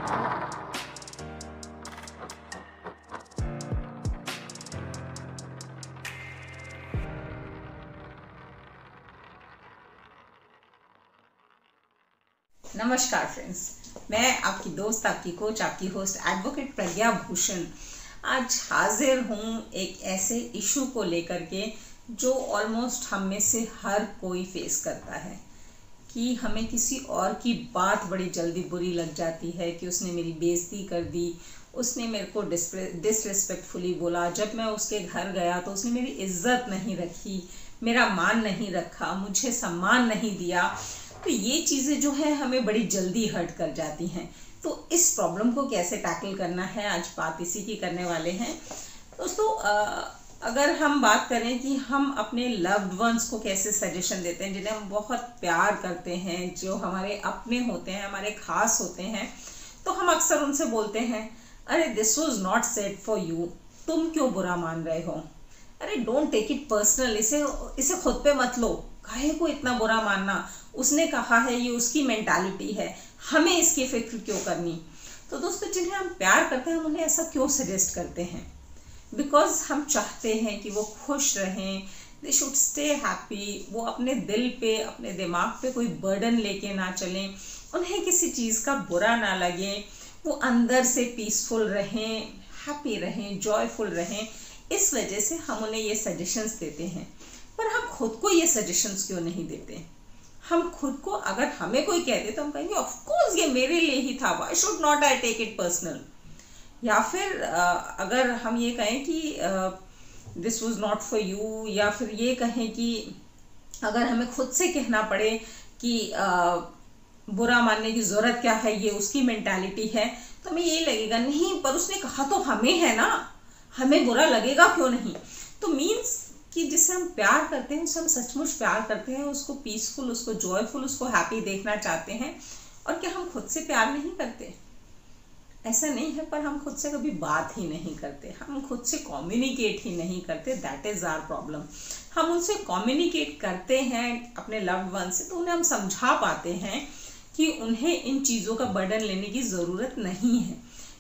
नमस्कार फ्रेंड्स, मैं आपकी दोस्त, आपकी कोच, आपकी होस्ट एडवोकेट प्रज्ञा भूषण आज हाजिर हूँ एक ऐसे इशू को लेकर के जो ऑलमोस्ट हम में से हर कोई फेस करता है कि हमें किसी और की बात बड़ी जल्दी बुरी लग जाती है कि उसने मेरी बेइज्जती कर दी, उसने मेरे को डिसरिस्पेक्टफुली बोला, जब मैं उसके घर गया तो उसने मेरी इज्जत नहीं रखी, मेरा मान नहीं रखा, मुझे सम्मान नहीं दिया। तो ये चीज़ें जो है हमें बड़ी जल्दी हर्ट कर जाती हैं। तो इस प्रॉब्लम को कैसे टैकल करना है, आज बात इसी की करने वाले हैं दोस्तों। अगर हम बात करें कि हम अपने लव्ड वंस को कैसे सजेशन देते हैं, जिन्हें हम बहुत प्यार करते हैं, जो हमारे अपने होते हैं, हमारे खास होते हैं, तो हम अक्सर उनसे बोलते हैं, अरे this was not said for you, तुम क्यों बुरा मान रहे हो, अरे डोंट टेक इट पर्सनल, इसे खुद पे मत लो, काहे को इतना बुरा मानना, उसने कहा है, ये उसकी मेंटालिटी है, हमें इसकी फिक्र क्यों करनी। तो दोस्तों, जिन्हें हम प्यार करते हैं हम उन्हें ऐसा क्यों सजेस्ट करते हैं? बिकॉज हम चाहते हैं कि वो खुश रहें, दे शुड स्टे हैप्पी, वो अपने दिल पे, अपने दिमाग पे कोई बर्डन लेके ना चलें, उन्हें किसी चीज़ का बुरा ना लगे, वो अंदर से पीसफुल रहें, हैप्पी रहें, जॉयफुल रहें। इस वजह से हम उन्हें ये सजेशंस देते हैं। पर हम खुद को ये सजेशंस क्यों नहीं देते? हम खुद को, अगर हमें कोई कह दे तो हम कहेंगे ऑफ कोर्स ये मेरे लिए ही था, why should not I take it personal. या फिर अगर हम ये कहें कि this was not for you, या फिर ये कहें कि अगर हमें खुद से कहना पड़े कि बुरा मानने की जरूरत क्या है, ये उसकी मेंटालिटी है, तो हमें ये लगेगा नहीं, पर उसने कहा तो हमें है ना, हमें बुरा लगेगा क्यों नहीं। तो मीन्स कि जिससे हम प्यार करते हैं, उससे हम सचमुच प्यार करते हैं, उसको पीसफुल, उसको जॉयफुल, उसको हैप्पी देखना चाहते हैं। और क्या हम खुद से प्यार नहीं करते? ऐसा नहीं है, पर हम खुद से कभी बात ही नहीं करते, हम खुद से कम्युनिकेट ही नहीं करते। That is our problem. हम उनसे कम्युनिकेट करते हैं अपने लव्ड वन से, तो उन्हें हम समझा पाते हैं कि उन्हें इन चीज़ों का बर्डन लेने की ज़रूरत नहीं है।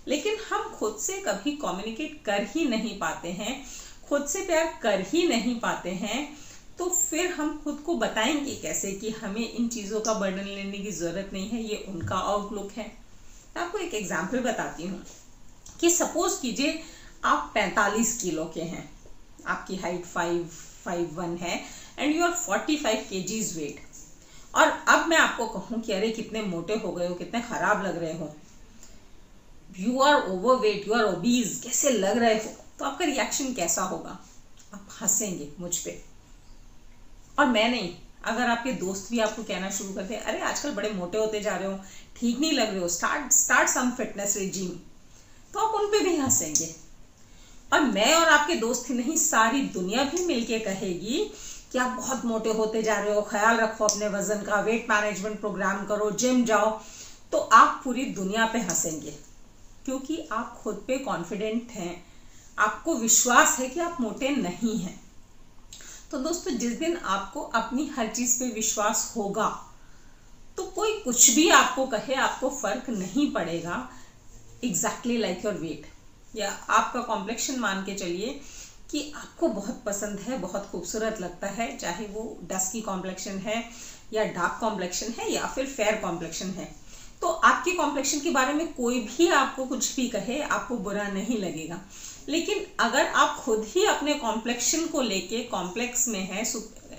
लेकिन हम खुद से कभी कम्युनिकेट कर ही नहीं पाते हैं, खुद से प्यार कर ही नहीं पाते हैं, तो फिर हम खुद को बताएंगे कैसे कि हमें इन चीज़ों का बर्डन लेने की ज़रूरत नहीं है। ये उनका आउटलुक है। मैं आपको एक एग्जाम्पल बताती हूँ कि सपोज कीजिए आप 45 किलो के हैं, आपकी हाइट 5'1" है and you are 45 kgs weight. और अब मैं आपको कहूँ कि अरे कितने मोटे हो गए हो, कितने खराब लग रहे हो, you are overweight, you are obese, कैसे लग रहे हो, तो आपका रिएक्शन कैसा होगा? आप हंसेंगे मुझ पे। और मैं नहीं, अगर आपके दोस्त भी आपको कहना शुरू करते हैं, अरे आजकल बड़े मोटे होते जा रहे हो, ठीक नहीं लग रहे हो, स्टार्ट सम फिटनेस रेजिम, तो आप उन पे भी हंसेंगे। और मैं और आपके दोस्त ही नहीं, सारी दुनिया भी मिलके कहेगी कि आप बहुत मोटे होते जा रहे हो, ख्याल रखो अपने वजन का, वेट मैनेजमेंट प्रोग्राम करो, जिम जाओ, तो आप पूरी दुनिया पे हंसेंगे क्योंकि आप खुद पे कॉन्फिडेंट हैं, आपको विश्वास है कि आप मोटे नहीं हैं। तो दोस्तों, जिस दिन आपको अपनी हर चीज पे विश्वास होगा तो कोई कुछ भी आपको कहे, आपको फर्क नहीं पड़ेगा। एग्जैक्टली लाइक योर वेट, या आपका कॉम्प्लेक्शन मान के चलिए कि आपको बहुत पसंद है, बहुत खूबसूरत लगता है, चाहे वो डस्की कॉम्प्लेक्शन है या डार्क कॉम्प्लेक्शन है या फिर फेयर कॉम्प्लेक्शन है। तो आपके कॉम्प्लेक्शन के बारे में कोई भी आपको कुछ भी कहे, आपको बुरा नहीं लगेगा। लेकिन अगर आप खुद ही अपने कॉम्प्लेक्शन को लेके कॉम्प्लेक्स में है,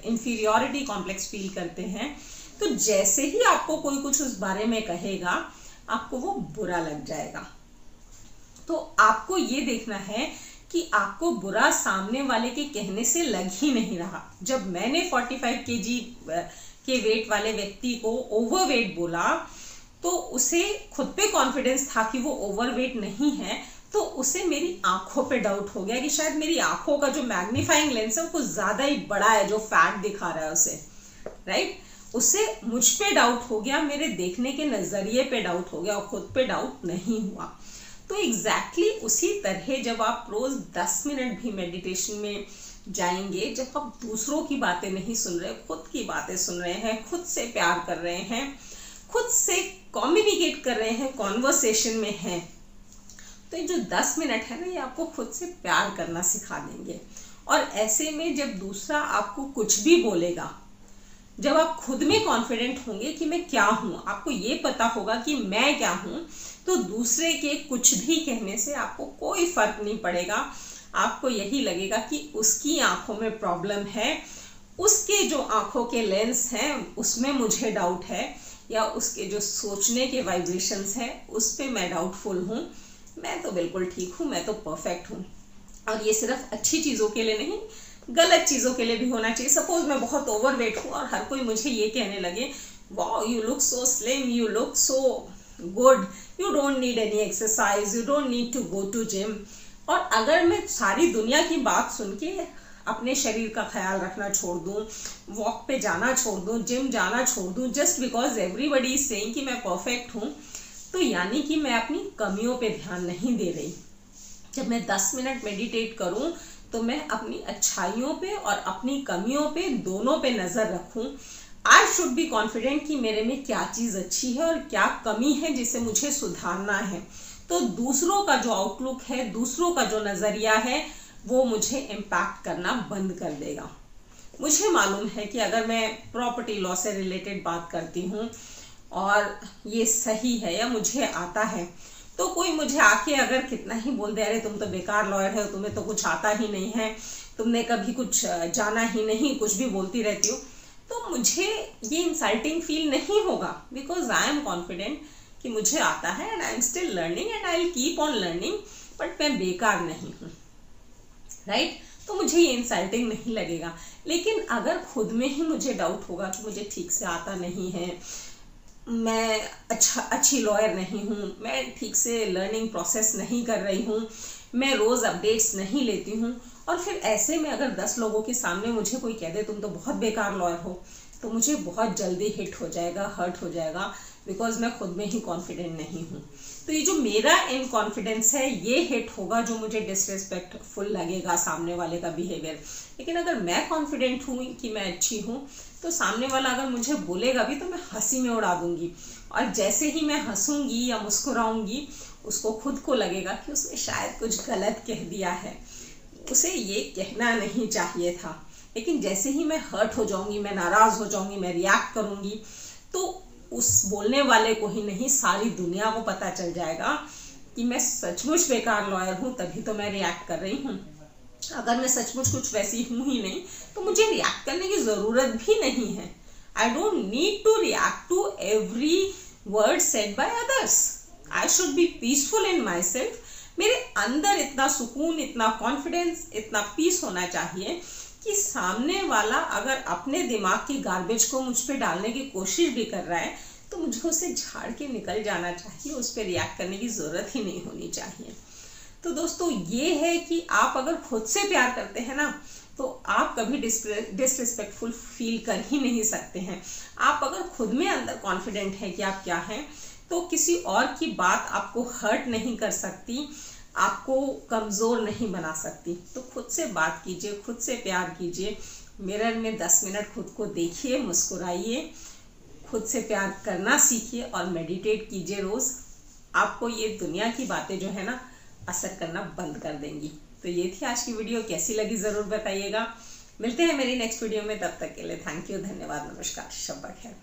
इंफीरियॉरिटी कॉम्प्लेक्स फील करते हैं, तो जैसे ही आपको कोई कुछ उस बारे में कहेगा, आपको वो बुरा लग जाएगा। तो आपको ये देखना है कि आपको बुरा सामने वाले के कहने से लग ही नहीं रहा। जब मैंने 45 kg के वेट वाले व्यक्ति को ओवरवेट बोला, तो उसे खुद पे कॉन्फिडेंस था कि वो ओवरवेट नहीं है, तो उसे मेरी आंखों पे डाउट हो गया कि शायद मेरी आंखों का जो मैग्नीफाइंग लेंस है वो कुछ ज्यादा ही बड़ा है, जो फैट दिखा रहा है उसे, राइट। उसे मुझ पे डाउट हो गया, मेरे देखने के नजरिए पे डाउट हो गया, और खुद पे डाउट नहीं हुआ। तो एग्जैक्टली उसी तरह जब आप रोज 10 मिनट भी मेडिटेशन में जाएंगे, जब आप दूसरों की बातें नहीं सुन रहे, खुद की बातें सुन रहे हैं, खुद से प्यार कर रहे हैं, खुद से कम्युनिकेट कर रहे हैं, कॉन्वर्सेशन में हैं, तो ये जो 10 मिनट है ना, ये आपको खुद से प्यार करना सिखा देंगे। और ऐसे में जब दूसरा आपको कुछ भी बोलेगा, जब आप खुद में कॉन्फिडेंट होंगे कि मैं क्या हूँ, आपको ये पता होगा कि मैं क्या हूँ, तो दूसरे के कुछ भी कहने से आपको कोई फर्क नहीं पड़ेगा। आपको यही लगेगा कि उसकी आंखों में प्रॉब्लम है, उसके जो आंखों के लेंस हैं उसमें मुझे डाउट है, या उसके जो सोचने के वाइब्रेशंस हैं उस पे मैं डाउटफुल हूँ। मैं तो बिल्कुल ठीक हूँ, मैं तो परफेक्ट हूँ। और ये सिर्फ अच्छी चीज़ों के लिए नहीं, गलत चीज़ों के लिए भी होना चाहिए। सपोज मैं बहुत ओवरवेट हूँ और हर कोई मुझे ये कहने लगे, wow you look so slim, you look so good, you don't need any exercise, you don't need to go to gym. और अगर मैं सारी दुनिया की बात सुन के अपने शरीर का ख्याल रखना छोड़ दूँ, वॉक पे जाना छोड़ दूँ, जिम जाना छोड़ दूँ, just because everybody is saying कि मैं परफेक्ट हूँ, तो यानी कि मैं अपनी कमियों पे ध्यान नहीं दे रही। जब मैं 10 मिनट मेडिटेट करूं तो मैं अपनी अच्छाइयों पे और अपनी कमियों पे, दोनों पे नजर रखूं। आई शुड बी कॉन्फिडेंट कि मेरे में क्या चीज अच्छी है और क्या कमी है जिसे मुझे सुधारना है। तो दूसरों का जो आउटलुक है, दूसरों का जो नजरिया है, वो मुझे इम्पैक्ट करना बंद कर देगा। मुझे मालूम है कि अगर मैं प्रॉपर्टी लॉ से रिलेटेड बात करती हूँ और ये सही है या मुझे आता है, तो कोई मुझे आके अगर कितना ही बोल दे, अरे तुम तो बेकार लॉयर हो, तुम्हें तो कुछ आता ही नहीं है, तुमने कभी कुछ जाना ही नहीं, कुछ भी बोलती रहती हो, तो मुझे ये इंसल्टिंग फील नहीं होगा, बिकॉज आई एम कॉन्फिडेंट कि मुझे आता है and I am still learning and I will keep on learning, but मैं बेकार नहीं हूँ, राइट? तो मुझे ये इंसल्टिंग नहीं लगेगा। लेकिन अगर खुद में ही मुझे डाउट होगा कि मुझे ठीक से आता नहीं है, मैं अच्छी लॉयर नहीं हूँ, मैं ठीक से लर्निंग प्रोसेस नहीं कर रही हूँ, मैं रोज़ अपडेट्स नहीं लेती हूँ, और फिर ऐसे में अगर 10 लोगों के सामने मुझे कोई कह दे तुम तो बहुत बेकार लॉयर हो, तो मुझे बहुत जल्दी हिट हो जाएगा, हर्ट हो जाएगा, बिकॉज मैं खुद में ही कॉन्फिडेंट नहीं हूँ। तो ये जो मेरा इनकॉन्फिडेंस है ये हिट होगा, जो मुझे डिसरिस्पेक्टफुल लगेगा सामने वाले का बिहेवियर। लेकिन अगर मैं कॉन्फिडेंट हूँ कि मैं अच्छी हूँ, तो सामने वाला अगर मुझे बोलेगा भी तो मैं हंसी में उड़ा दूंगी, और जैसे ही मैं हंसूंगी या मुस्कुराऊंगी, उसको खुद को लगेगा कि उसने शायद कुछ गलत कह दिया है, उसे ये कहना नहीं चाहिए था। लेकिन जैसे ही मैं हर्ट हो जाऊंगी, मैं नाराज हो जाऊंगी, मैं रिएक्ट करूंगी, तो उस बोलने वाले को ही नहीं, सारी दुनिया को पता चल जाएगा कि मैं सचमुच बेकार लॉयर हूँ, तभी तो मैं रिएक्ट कर रही हूँ। अगर मैं सचमुच कुछ वैसी हूँ ही नहीं, तो मुझे रिएक्ट करने की जरूरत भी नहीं है। I don't need to react to every word said by others. I should be peaceful in myself. मेरे अंदर इतना सुकून, इतना कॉन्फिडेंस, इतना पीस होना चाहिए कि सामने वाला अगर अपने दिमाग की गार्बेज को मुझ पे डालने की कोशिश भी कर रहा है, तो मुझे उसे झाड़ के निकल जाना चाहिए, उस पर रिएक्ट करने की जरूरत ही नहीं होनी चाहिए। तो दोस्तों ये है कि आप अगर खुद से प्यार करते हैं ना, तो आप कभी डिसरिस्पेक्टफुल फील कर ही नहीं सकते हैं। आप अगर खुद में अंदर कॉन्फिडेंट है कि आप क्या हैं, तो किसी और की बात आपको हर्ट नहीं कर सकती, आपको कमज़ोर नहीं बना सकती। तो खुद से बात कीजिए, खुद से प्यार कीजिए, मिरर में 10 मिनट खुद को देखिए, मुस्कुराइए, खुद से प्यार करना सीखिए और मेडिटेट कीजिए रोज़। आपको ये दुनिया की बातें जो है ना, असर करना बंद कर देंगी। तो ये थी आज की वीडियो, कैसी लगी ज़रूर बताइएगा। मिलते हैं मेरी नेक्स्ट वीडियो में, तब तक के लिए थैंक यू, धन्यवाद, नमस्कार, शब्बा खैर।